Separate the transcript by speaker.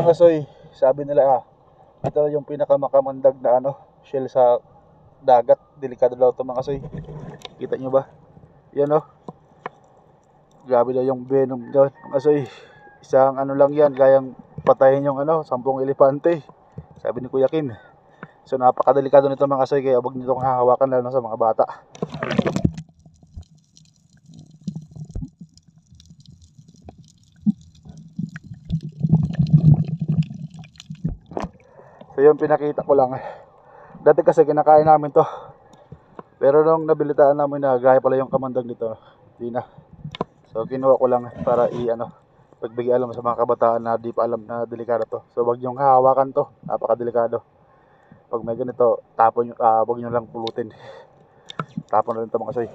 Speaker 1: mga soy, sabi nila ito yung pinakamakamandag na shell sa dagat. Delikado daw ito mga soy. Kita nyo ba? Yan grabe daw yung venom dyan mga soy. Isang lang yan, kayang patayin yung 10 elepante, sabi ni Kuya Kim. So napakadelikado nito mga soy, kaya huwag nyo itong hahawakan lalo na sa mga bata. So yun, pinakita ko lang. Dati kasi kinakain namin to, pero nung nabilitaan namin na grabe pala yung kamandag nito, hindi na. So kinuha ko lang para pagbigay alam sa mga kabataan na di pa alam na delikado to. So wag nyo hahawakan to, napakadelikado. Pag may ganito, tapon nyo, wag nyo lang pulutin. Tapon na rin to mga soy.